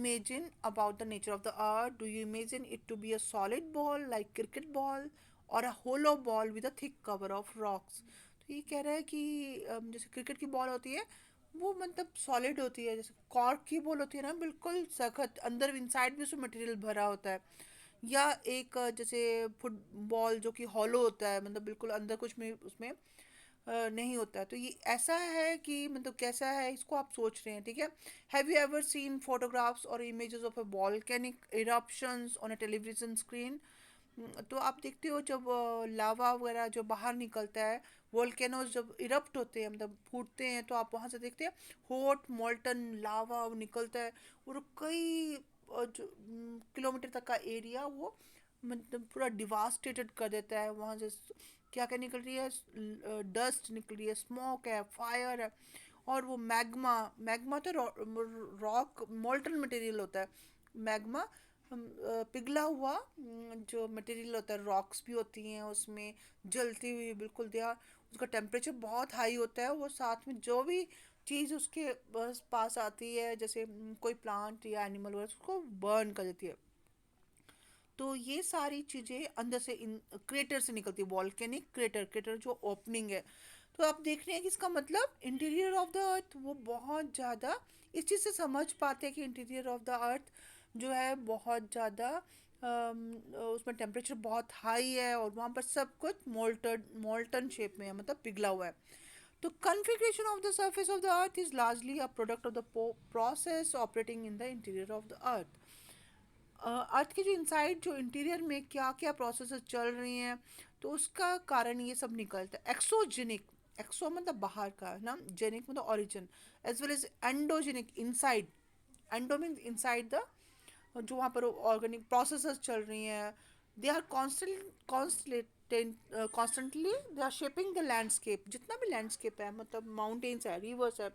imagine about the nature of the earth? Do you imagine it to be a solid ball like cricket ball or a hollow ball with a thick cover of rocks? तो ये कह रहा है कि जैसे cricket की ball होती है वो मतलब सॉलिड होती है, जैसे कॉर्क की बॉल होती है ना, बिल्कुल सख्त, अंदर इनसाइड भी उसमें मटेरियल भरा होता है। या एक जैसे फुटबॉल जो कि हॉलो होता है, मतलब बिल्कुल अंदर कुछ में उसमें नहीं होता है। तो ये ऐसा है कि मतलब कैसा है इसको आप सोच रहे हैं, ठीक है। Have you ever seen photographs और images of a volcanic eruptions on a television screen? तो आप देखते हो जब लावा वगैरह जो बाहर निकलता है, वोल्केनोज जब इरप्ट होते हैं मतलब फूटते हैं, तो आप वहाँ से देखते हैं हॉट मोल्टन लावा निकलता है, और कई किलोमीटर तक का एरिया वो मतलब पूरा डिवास्टेटेड कर देता है। वहाँ से क्या क्या निकल रही है, डस्ट निकल रही है, स्मोक है, फायर है, और वो मैग्मा, मैग्मा तो रॉक मोल्टन मटेरियल होता है। मैग्मा पिघला हुआ जो मटेरियल होता है, रॉक्स भी होती हैं उसमें जलती हुई बिल्कुल दिया, उसका टेम्परेचर बहुत हाई होता है। वो साथ में जो भी चीज़ उसके बस पास आती है, जैसे कोई प्लांट या एनिमल वगैरह, उसको बर्न कर देती है। तो ये सारी चीज़ें अंदर से इन क्रेटर से निकलती है, वॉल्केनिक क्रेटर, क्रेटर जो ओपनिंग है। तो आप देख रहे हैं कि इसका मतलब इंटीरियर ऑफ द अर्थ वो बहुत ज़्यादा, इस चीज़ से समझ पाते हैं कि इंटीरियर ऑफ द अर्थ जो है बहुत ज़्यादा उसमें टेम्परेचर बहुत हाई है, और वहाँ पर सब कुछ मोल्टन मोल्टन शेप में है, मतलब पिघला हुआ है। तो configuration of the surface of the earth is largely a product of the process operating in the interior of the earth. अर्थ के जो इनसाइड जो इंटीरियर में क्या क्या प्रोसेसेस चल रही हैं, तो उसका कारण ये सब निकलता है। एक्सोजेनिक, एक्सो मतलब बाहर का है ना, जेनिक मतलब origin, as well as endogenic inside, endo means inside the, जो वहाँ पर ऑर्गेनिक प्रोसेसेस चल रही हैं। They are constantly they are shaping the landscape, जितना भी लैंडस्केप है, मतलब माउंटेन्स है, रिवर्स है,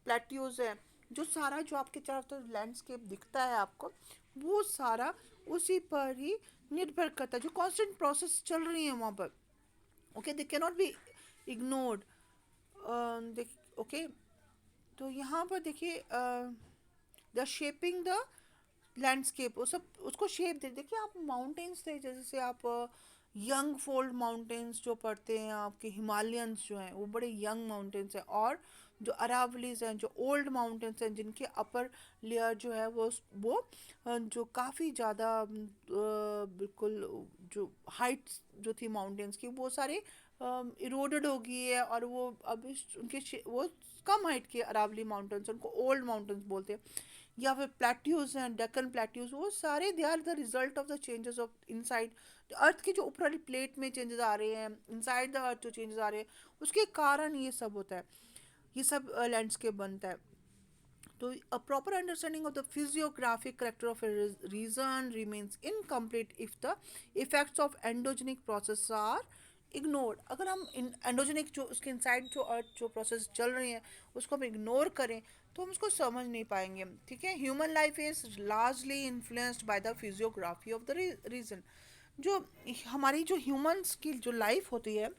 प्लेट्यूज है, जो सारा जो आपके चारों तरफ लैंडस्केप दिखता है आपको, वो सारा उसी पर ही निर्भर करता है, जो कांस्टेंट प्रोसेस चल रही है वहाँ पर। Okay, they can not be ignored. Okay, तो यहाँ पर देखिए द शेपिंग द लैंडस्केप, वो सब उसको शेप दे। देखिए आप माउंटेन्स थे, जैसे आप यंग फोल्ड माउंटेन्स जो पढ़ते हैं, आपके हिमालयंस जो हैं वो बड़े यंग माउंटेन्स हैं, और जो अरावलीज हैं जो ओल्ड माउंटेन्स हैं, जिनके अपर लेयर जो है वो जो काफ़ी ज़्यादा बिल्कुल जो हाइट्स जो थी माउंटेन्स की, वो सारे इरोडेड हो गई है, और वो अभी उनके वो कम हाइट के अरावली माउंटेन्स, उनको ओल्ड माउंटेन्स बोलते हैं। या फिर प्लेट्यूज हैं, डेक्कन प्लेट्यूज, वो सारे they are the result of the changes of inside earth की, जो ऊपर वाली प्लेट में चेंजेस आ रहे हैं, इनसाइड द अर्थ जो चेंजेस आ रहे हैं, उसके कारण ये सब होता है, ये सब लैंडस्केप बनता है। तो a proper understanding of the physiographic character of a region remains incomplete if the effects of endogenic processes are ignored. अगर हम इन एंडोजेनिक जो उसके इनसाइड जो अर्थ जो प्रोसेस चल रही हैं उसको हम इग्नोर करें, तो हम उसको समझ नहीं पाएंगे, ठीक है। Human life is largely influenced by the physiography of the region. जो हमारी जो ह्यूमंस की जो लाइफ होती है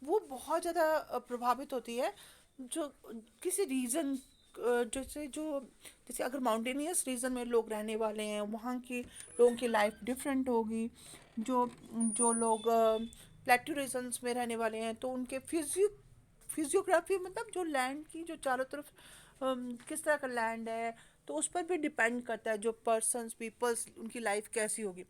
वो बहुत ज़्यादा प्रभावित होती है जो किसी रीजन, जैसे जो जैसे अगर माउंटेनियस रीजन में लोग रहने वाले हैं, वहाँ के लोगों की लाइफ डिफरेंट होगी। जो जो लोग प्लेट्यू रीजन्स में रहने वाले हैं, तो उनके फिजियोग्राफी मतलब जो लैंड की जो चारों तरफ किस तरह का लैंड है, तो उस पर भी डिपेंड करता है जो पर्सन्स पीपल्स उनकी लाइफ कैसी होगी।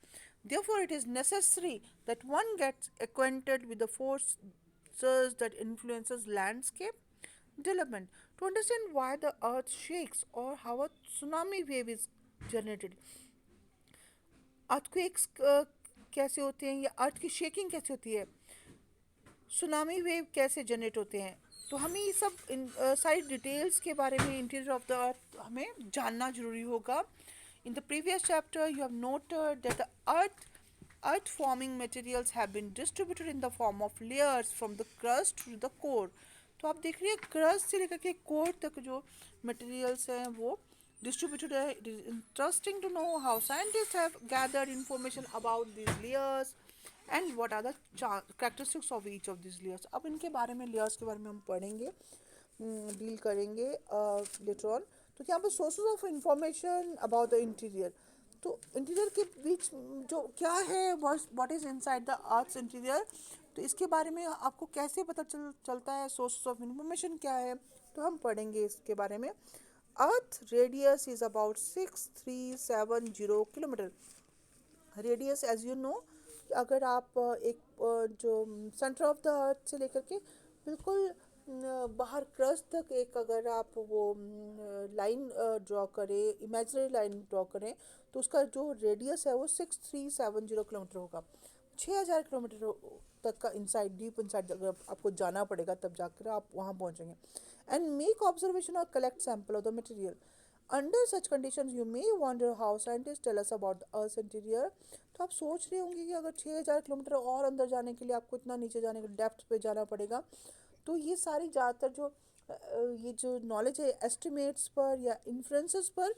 Therefore, it is necessary that one gets acquainted with the forces that influences landscape development to understand why the earth shakes or how a tsunami wave is generated. Earthquakes कैसे होते हैं, या अर्थ की shaking कैसे होती है, सुनामी वेव कैसे generate होते हैं, तो हमें ये सब सारी डिटेल्स के बारे में इंटीरियर ऑफ द अर्थ हमें जानना जरूरी होगा। In the previous chapter you have noted that the earth forming materials have been distributed in the form of layers from the crust to the core. तो आप देख रहे हैं क्रस्ट से लेकर के कोर तक जो मटेरियल्स हैं वो distributed. It is interesting to know how scientists have gathered information about these layers and what are the characteristics of each of these layers. अब इनके बारे में, लेयर्स के बारे में हम पढ़ेंगे, डील करेंगे लेटर ऑन। तो यहाँ पर sources of information about the interior. तो इंटीरियर के बीच जो क्या है, what is inside the earth's interior, तो इसके बारे में आपको कैसे पता चलता है, सोर्सेज ऑफ इंफॉर्मेशन क्या है, तो हम पढ़ेंगे इसके बारे में। Earth radius is about 6370 kilometre. Radius as you know, अगर आप एक जो सेंटर ऑफ द अर्थ से लेकर के बिल्कुल बाहर क्रस्ट तक एक अगर आप वो लाइन ड्रॉ करें, इमेजिनरी लाइन ड्रॉ करें, तो उसका जो रेडियस है वो 6370 किलोमीटर होगा। 6000 किलोमीटर तक का इनसाइड, डीप इनसाइड अगर आपको जाना पड़ेगा तब जाकर आप वहाँ पहुँचेंगे। एंड मेक ऑब्जर्वेशन और collect sample of the material. Under such condition you may wonder how scientist tell us about the earth interior. तो आप सोच रहे होंगे कि अगर 6000 किलोमीटर और अंदर जाने के लिए आपको इतना नीचे जाने के डेप्थ पे जाना पड़ेगा, तो ये सारी ज़्यादातर जो ये जो नॉलेज है एस्टिमेट्स पर या इन्फ्रेंसेस पर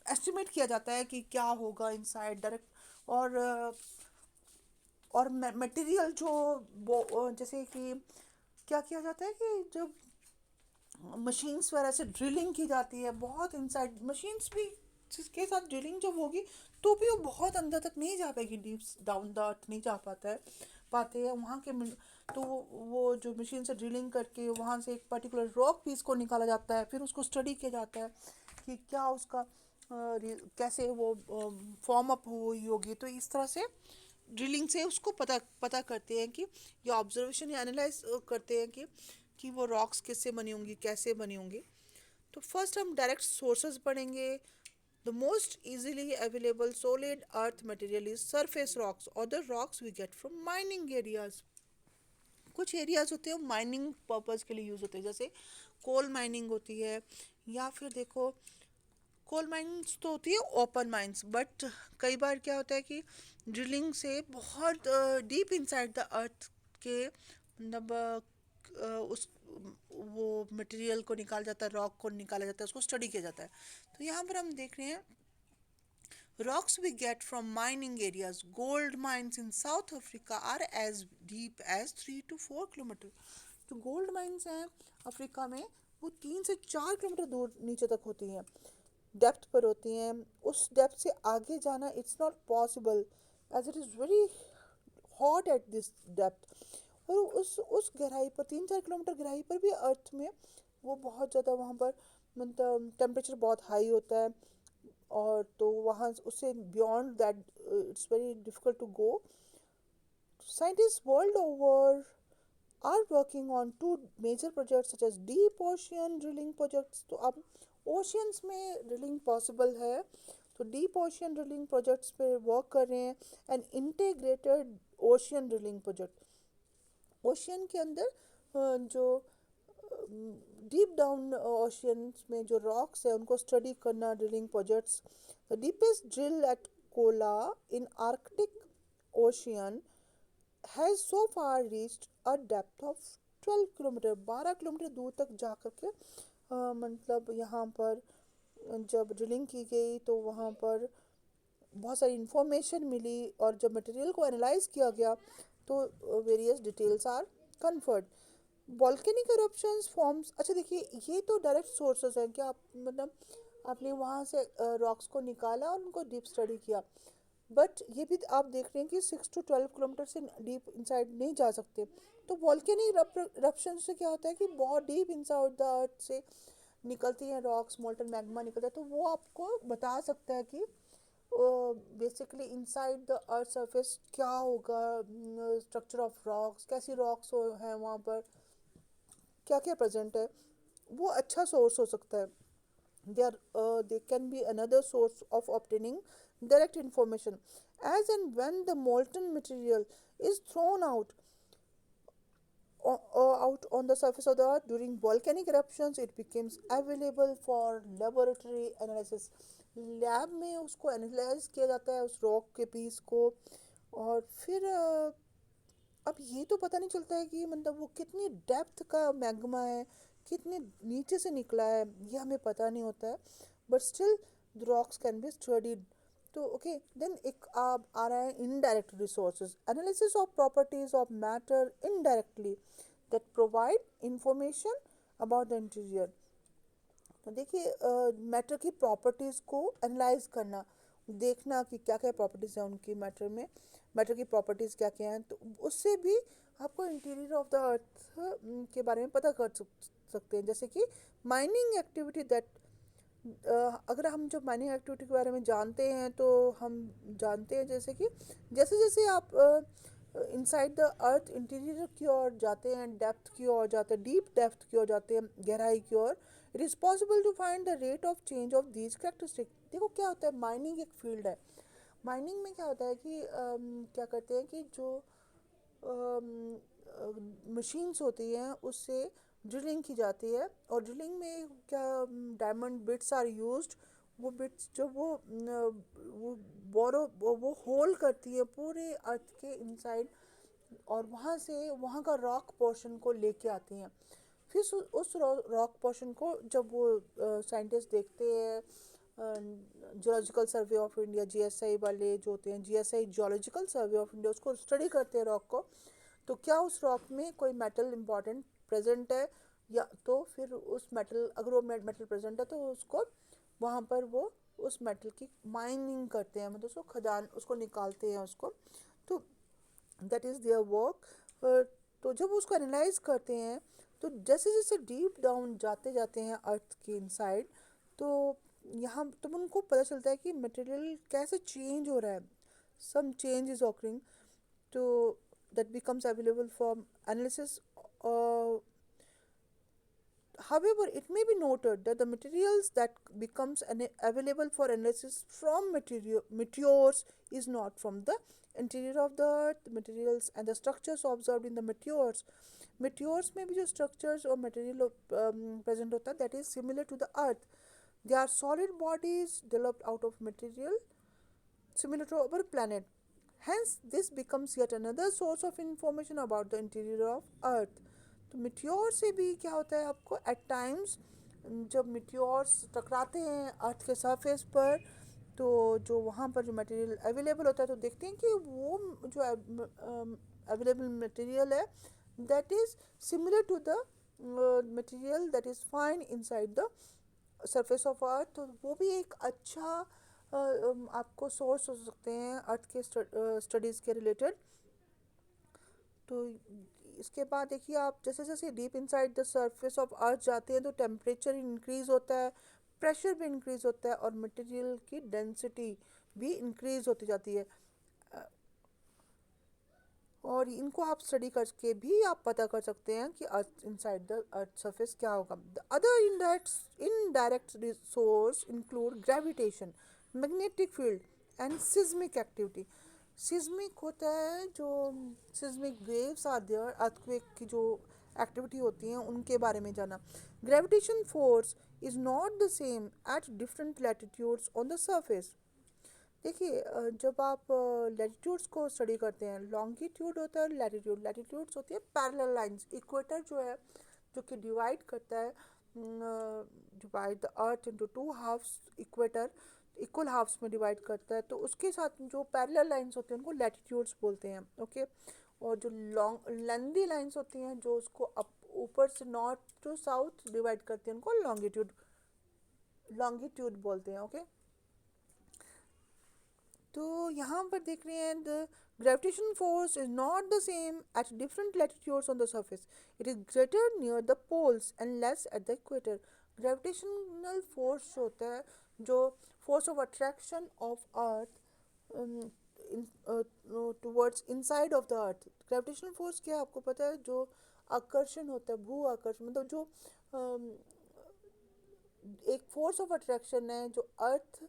एस्टिमेट किया जाता है कि क्या होगा इनसाइड डायरेक्ट। और और मटेरियल जो जैसे कि क्या किया जाता है कि जब मशीन्स वगैरह से ड्रिलिंग की जाती है बहुत इनसाइड मशीन्स भी, जिसके साथ ड्रिलिंग जब होगी तो भी वो बहुत अंदर तक नहीं जा पाएगी, डीप डाउन द अर्थ नहीं जा पाता है, पाते हैं वहाँ के तो वो जो मशीन से ड्रिलिंग करके वहाँ से एक पर्टिकुलर रॉक पीस को निकाला जाता है, फिर उसको स्टडी किया जाता है कि क्या उसका कैसे वो फॉर्म अप हुई होगी। तो इस तरह से ड्रिलिंग से उसको पता पता करते हैं कि, या ऑब्जर्वेशन या एनालाइज करते हैं कि वो रॉक्स किससे बनी होंगी, कैसे बनी होंगी। तो फर्स्ट हम डायरेक्ट सोर्सेज पढ़ेंगे। The most easily available solid earth material is surface rocks और the rocks we get from mining areas. कुछ एरियाज होते हैं माइनिंग पर्पज़ के लिए यूज़ होते हैं, जैसे कोल माइनिंग होती है, या फिर देखो कोल माइंस तो होती है ओपन माइंस, बट कई बार क्या होता है कि ड्रिलिंग से बहुत डीप इनसाइड द अर्थ के मतलब उस वो मटेरियल को निकाला जाता है, रॉक को निकाला जाता है, उसको स्टडी किया जाता है। तो यहाँ पर हम देख रहे हैं rocks we get from mining areas. Gold mines in South Africa are as deep as 3 to 4 kilometre. जो गोल्ड माइंस हैं अफ्रीका में वो 3 से 4 किलोमीटर दूर नीचे तक होती हैं, डेप्थ पर होती हैं। उस डेप्थ से आगे जाना it's not possible as it is very hot at this depth. और उस गहराई पर 3 4 किलोमीटर गहराई पर भी अर्थ में वो बहुत ज़्यादा वहाँ पर मतलब टेम्परेचर बहुत हाई होता है, और तो वहाँ उससे beyond that it's very difficult to go. Scientists world over are working on two major projects such as deep ocean drilling projects। तो अब ओशियंस में ड्रिलिंग पॉसिबल है, तो डीप ओशियन ड्रिलिंग प्रोजेक्ट्स पे वर्क कर रहे हैं। And integrated ocean drilling project, ocean के अंदर जो डीप डाउन ओशियंस में जो रॉक्स है उनको स्टडी करना, drilling projects. The deepest drill at Kola in Arctic Ocean has so far reached a depth of 12 kilometre. 12 kilometre दूर तक जा कर के मतलब यहाँ पर जब ड्रिलिंग की गई तो वहाँ पर बहुत सारी इंफॉर्मेशन मिली, और जब मटेरियल को एनालाइज किया गया तो various details are conferred. Volcanic eruptions forms, अच्छा देखिए ये तो डायरेक्ट सोर्सेज हैं कि आप मतलब आपने वहाँ से रॉक्स को निकाला और उनको डीप स्टडी किया, बट ये भी आप देख रहे हैं कि 6 to 12 किलोमीटर से डीप इनसाइड नहीं जा सकते। तो वॉल्केनिक eruption से क्या होता है कि बहुत डीप इनसाइड द अर्थ से निकलती हैं रॉक्स, मोल्टन मैग्मा निकलता है, तो वो आपको बता सकता है कि basically inside the earth surface क्या होगा, स्ट्रक्चर ऑफ रॉक्स, कैसी रॉक्स हैं वहाँ पर, क्या क्या प्रेजेंट है। वो अच्छा सोर्स हो सकता है। They can be another source of obtaining direct information. As and when the molten material is thrown out on the surface of the earth during volcanic eruptions, it becomes available for laboratory analysis। Lab में उसको analyse किया जाता है उस rock के piece को, और फिर अब ये तो पता नहीं चलता है कि मतलब वो कितनी डेप्थ का मैग्मा है, कितने नीचे से निकला है, ये हमें पता नहीं होता है, but still the rocks can be studied. तो ओके देन एक आ रहा है indirect resources, analysis of properties of matter indirectly that provide information about the interior. तो देखिए मैटर की प्रॉपर्टीज़ को एनालाइज करना, देखना कि क्या क्या प्रॉपर्टीज़ हैं उनकी मैटर में, मैटर की प्रॉपर्टीज़ क्या क्या हैं, तो उससे भी आपको इंटीरियर ऑफ द अर्थ के बारे में पता कर सकते हैं। जैसे कि माइनिंग एक्टिविटी दैट, अगर हम जो माइनिंग एक्टिविटी के बारे में जानते हैं तो हम जानते हैं जैसे कि जैसे जैसे आप इनसाइड द अर्थ इंटीरियर की ओर जाते हैं, डेप्थ की ओर जाते हैं, डीप डेप्थ की ओर जाते हैं, गहराई की ओर, it is possible to find the rate of change of these characteristic. देखो क्या होता है, माइनिंग एक फील्ड है। माइनिंग में क्या होता है कि क्या करते हैं कि जो मशीन्स होती हैं उससे ड्रिलिंग की जाती है, और ड्रिलिंग में क्या डायमंड बिट्स आर यूज्ड। वो बिट्स जो वो बोरो वो होल करती है पूरे अर्थ के इनसाइड, और वहाँ से वहाँ का रॉक पोर्शन को लेके आती हैं। फिर उस रॉक पोर्शन को जब वो साइंटिस्ट देखते हैं, geological survey of India GSI वाले जो होते हैं, GSI geological survey of India, उसको स्टडी करते हैं रॉक को, तो क्या उस रॉक में कोई मेटल इंपॉर्टेंट प्रेजेंट है, या तो फिर उस मेटल, अगर वो मेटल प्रेजेंट है तो उसको वहाँ पर वो उस मेटल की माइनिंग करते हैं, मतलब उसको खदान, उसको निकालते हैं उसको। तो दैट इज़ देयर वर्क। तो जब उसको एनालाइज करते हैं तो जैसे जैसे डीप डाउन जाते जाते हैं अर्थ के इनसाइड, तो यहाँ तब उनको पता चलता है कि मटेरियल कैसे चेंज हो रहा है, सम चेंज इज ऑकरिंग, तो that becomes available for analysis. uh, However, it may be noted that the materials that becomes available for analysis from meteors is not from the interior of the earth. The materials and the structures observed in the meteors में भी जो structures और material present होता है, that is similar to the earth. They are solid bodies developed out of material similar to our planet. Hence, this becomes yet another source of information about the interior of Earth. तो meteor से भी क्या होता है आपको, eight times जब meteors टकराते हैं अर्थ के सरफेस पर, तो जो वहाँ पर जो मटेरियल अवेलेबल होता है, तो देखते हैं कि वो जो अवेलेबल मटेरियल है that is similar to the material that is find inside the surface of earth. तो वो भी एक अच्छा आपको सोर्स हो सकते हैं अर्थ के स्टडीज़ के रिलेटेड। तो इसके बाद देखिए आप जैसे जैसे deep inside the surface of अर्थ जाते हैं तो टेम्परेचर इंक्रीज़ होता है, प्रेशर भी इंक्रीज़ होता है, और मटेरियल की डेंसिटी भी इंक्रीज़ होती जाती है। और इनको आप स्टडी करके भी आप पता कर सकते हैं कि earth inside the earth surface क्या होगा। The other indirect source include gravitation, magnetic field and seismic activity. Seismic होता है जो seismic waves are there, earthquake की जो एक्टिविटी होती हैं उनके बारे में जाना। Gravitation force is not the same at different latitudes on the surface. देखिए जब आप लैटिट्यूड्स को स्टडी करते हैं, लॉन्गिट्यूड होता है, लैटिट्यूड, लैटिट्यूड्स होती है पैरेलल लाइंस, इक्वेटर जो है जो कि डिवाइड करता है, divide the earth into two halfs, equator equal halfs में डिवाइड करता है, तो उसके साथ जो पैरेलल लाइंस होते हैं उनको लैटिट्यूड्स बोलते हैं, ओके। और जो लॉन्ग लेंदी लाइंस होती हैं जो उसको अप ऊपर से नॉर्थ टू साउथ डिवाइड करती हैं उनको लॉन्गिट्यूड लॉन्गिट्यूड बोलते हैं, ओके। तो यहाँ पर देख रहे हैं the gravitation force is not the same at different latitudes on the surface, it is greater near the poles and less at the equator. Gravitational force होता है जो force of attraction of earth towards inside of the earth. Gravitational force क्या है आपको पता है, जो आकर्षण होता है, भू आकर्षण, मतलब जो एक फोर्स ऑफ अट्रैक्शन है जो अर्थ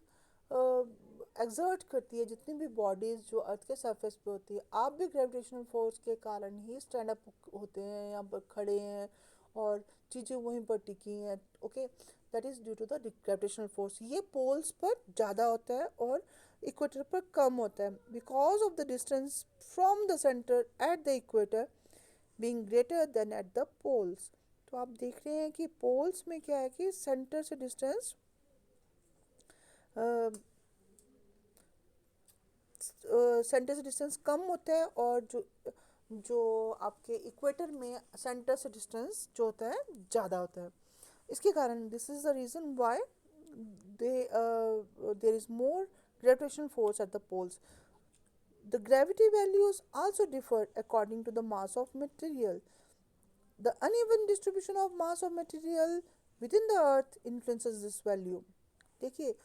एग्जर्ट करती है, जितनी भी बॉडीज़ जो अर्थ के सरफेस पे होती है। आप भी ग्रेविटेशनल फोर्स के कारण ही स्टैंड अप होते हैं, यहाँ पर खड़े हैं और चीज़ें वहीं पर टिकी हैं, okay. That is due to the gravitational force. ये पोल्स पर ज़्यादा होता है और इक्वेटर पर कम होता है, because of the distance from the centre at the equator being greater than at the poles. तो आप देख रहे हैं कि पोल्स में क्या है कि सेंटर से डिस्टेंस सेंटर से डिस्टेंस कम होता है, और जो जो आपके इक्वेटर में सेंटर से डिस्टेंस जो होता है ज़्यादा होता है। इसके कारण this is the reason why they there is more gravitational force at the poles. The gravity values also differ according to the mass of material. The uneven distribution of mass of material within the earth influences this value. देखिए